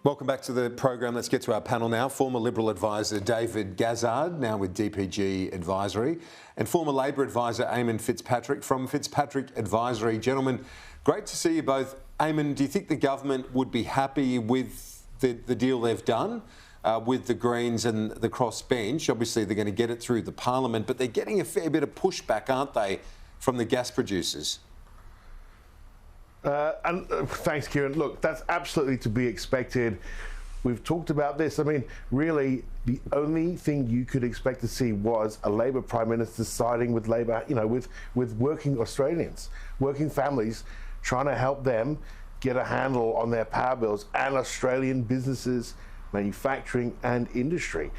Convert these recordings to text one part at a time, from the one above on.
Welcome back to the program. Let's get to our panel now. Former Liberal advisor David Gazard, now with DPG Advisory, and former Labor advisor Eamon Fitzpatrick from Fitzpatrick Advisory. Gentlemen, great to see you both. Eamon, do you think the government would be happy with the deal they've done with the Greens and the crossbench? Obviously, they're going to get it through the Parliament, but they're getting a fair bit of pushback, aren't they, from the gas producers? Thanks, Kieran. Look, that's absolutely to be expected. We've talked about this. I mean, really, the only thing you could expect to see was a Labor Prime Minister siding with Labor, with working Australians, working families, trying to help them get a handle on their power bills, and Australian businesses, manufacturing and industry.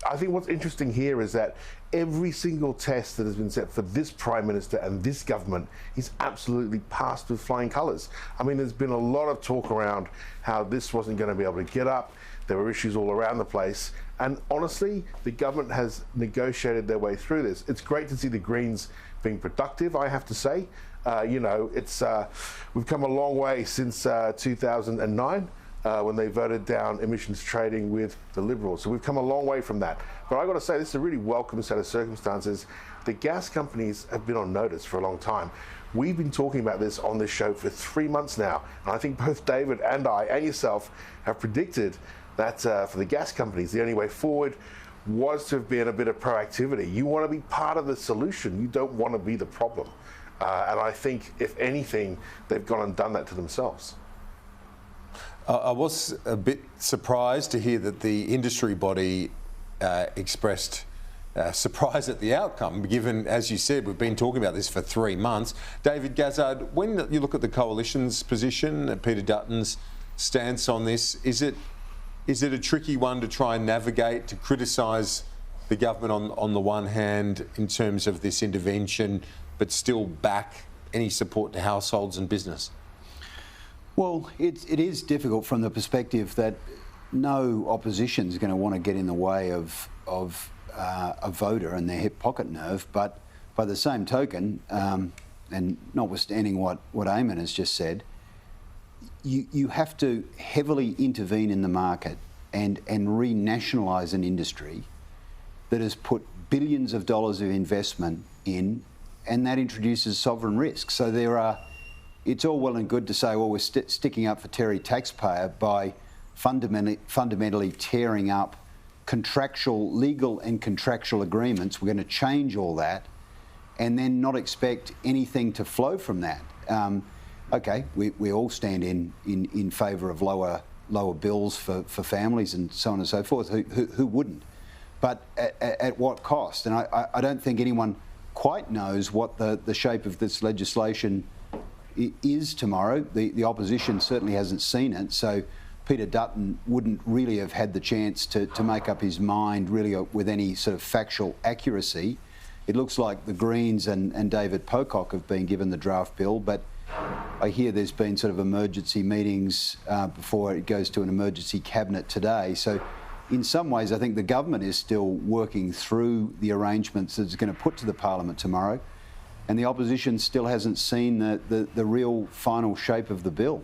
I think what's interesting here is that every single test that has been set for this Prime Minister and this government is absolutely passed with flying colours. I mean, there's been a lot of talk around how this wasn't going to be able to get up. There were issues all around the place. And honestly, the government has negotiated their way through this. It's great to see the Greens being productive, I have to say. We've come a long way since 2009. When they voted down emissions trading with the Liberals. So we've come a long way from that. But I've got to say, this is a really welcome set of circumstances. The gas companies have been on notice for a long time. We've been talking about this on this show for 3 months now. And I think both David and I and yourself have predicted that for the gas companies, the only way forward was to have been a bit of proactivity. You want to be part of the solution. You don't want to be the problem. And I think, if anything, they've gone and done that to themselves. I was a bit surprised to hear that the industry body expressed surprise at the outcome, given, as you said, we've been talking about this for 3 months. David Gazard, when you look at the coalition's position, Peter Dutton's stance on this, is it a tricky one to try and navigate, to criticise the government on the one hand in terms of this intervention, but still back any support to households and business? Well, it is difficult from the perspective that no opposition is going to want to get in the way of a voter and their hip pocket nerve. But by the same token, and notwithstanding what Eamon has just said, you have to heavily intervene in the market and re-nationalise an industry that has put billions of dollars of investment in, and that introduces sovereign risk. So it's all well and good to say, well, we're sticking up for Terry taxpayer by fundamentally tearing up legal and contractual agreements. We're going to change all that and then not expect anything to flow from that. Okay, we all stand in favour of lower bills for families and so on and so forth. Who wouldn't? But at what cost? And I don't think anyone quite knows what the shape of this legislation is tomorrow. The opposition certainly hasn't seen it, so Peter Dutton wouldn't really have had the chance to make up his mind really with any sort of factual accuracy. It looks like the Greens and David Pocock have been given the draft bill, but I hear there's been sort of emergency meetings before it goes to an emergency cabinet today. So in some ways, I think the government is still working through the arrangements that it's going to put to the Parliament tomorrow. And the opposition still hasn't seen the real final shape of the bill.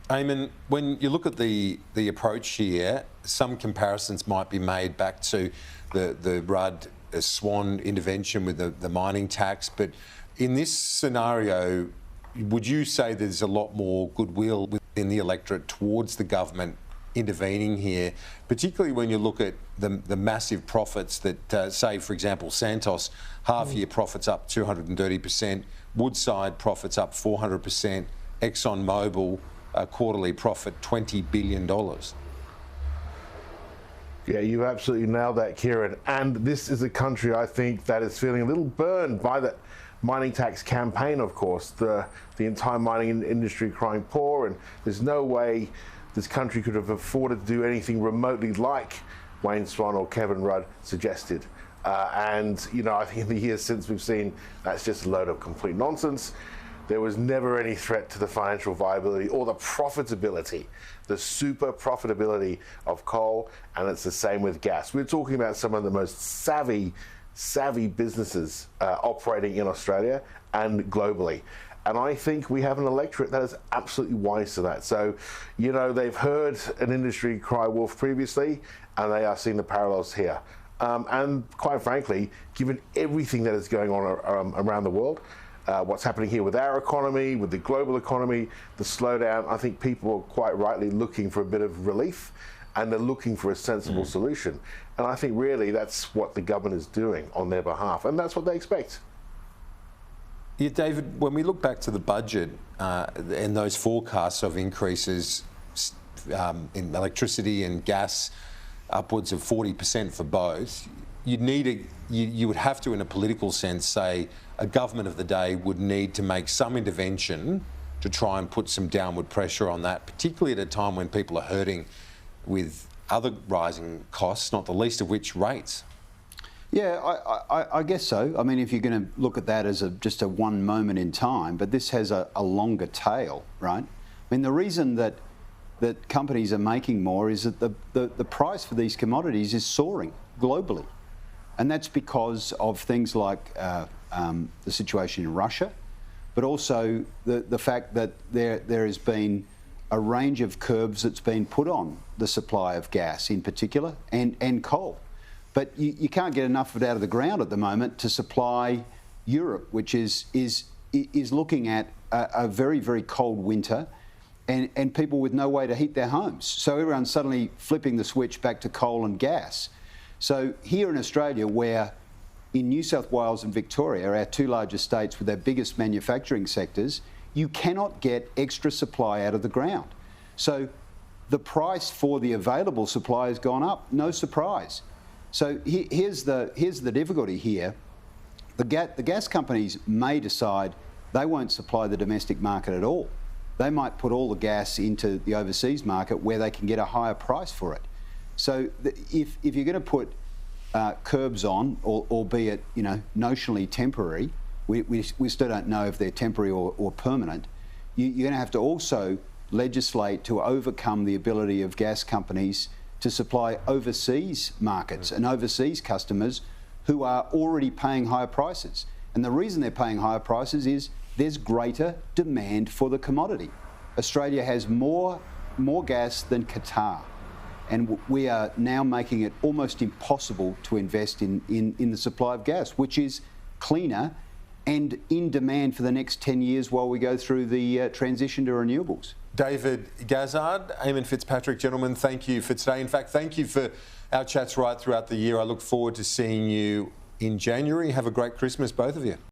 Eamon, when you look at the approach here, some comparisons might be made back to the Rudd-Swan intervention with the mining tax. But in this scenario, would you say there's a lot more goodwill within the electorate towards the government intervening here, particularly when you look at the massive profits that, say, for example, Santos, half-year profits up 230%, Woodside profits up 400%, ExxonMobil quarterly profit $20 billion. Yeah, you absolutely nailed that, Kieran. And this is a country, I think, that is feeling a little burned by that mining tax campaign, of course. The entire mining industry crying poor, and there's no way this country could have afforded to do anything remotely like Wayne Swan or Kevin Rudd suggested. I think in the years since, we've seen that's just a load of complete nonsense. There was never any threat to the financial viability or the profitability, the super profitability of coal, and it's the same with gas. We're talking about some of the most savvy businesses operating in Australia and globally. And I think we have an electorate that is absolutely wise to that. So, you know, they've heard an industry cry wolf previously, and they are seeing the parallels here. And quite frankly, given everything that is going on around the world, what's happening here with our economy, with the global economy, the slowdown, I think people are quite rightly looking for a bit of relief, and they're looking for a sensible solution. And I think really that's what the government is doing on their behalf, and that's what they expect. Yeah, David, when we look back to the budget and those forecasts of increases in electricity and gas, upwards of 40% for both, you would have to, in a political sense, say a government of the day would need to make some intervention to try and put some downward pressure on that, particularly at a time when people are hurting with other rising costs, not the least of which rates. Yeah, I guess so. I mean, if you're going to look at that as just a one moment in time, but this has a longer tail, right? I mean, the reason that companies are making more is that the price for these commodities is soaring globally. And that's because of things like the situation in Russia, but also the fact that there has been a range of curbs that's been put on the supply of gas in particular, and coal. But you can't get enough of it out of the ground at the moment to supply Europe, which is looking at a very, very cold winter and people with no way to heat their homes. So everyone's suddenly flipping the switch back to coal and gas. So here in Australia, where in New South Wales and Victoria, our two largest states with their biggest manufacturing sectors, you cannot get extra supply out of the ground. So the price for the available supply has gone up, no surprise. So here's the difficulty here. The gas companies may decide they won't supply the domestic market at all. They might put all the gas into the overseas market where they can get a higher price for it. So if you're going to put curbs on, albeit notionally temporary, we still don't know if they're temporary or permanent, you're going to have to also legislate to overcome the ability of gas companies to supply overseas markets and overseas customers who are already paying higher prices. And the reason they're paying higher prices is there's greater demand for the commodity. Australia has more gas than Qatar, and we are now making it almost impossible to invest in the supply of gas, which is cleaner and in demand for the next 10 years while we go through the transition to renewables. David Gazard, Eamon Fitzpatrick, gentlemen, thank you for today. In fact, thank you for our chats right throughout the year. I look forward to seeing you in January. Have a great Christmas, both of you.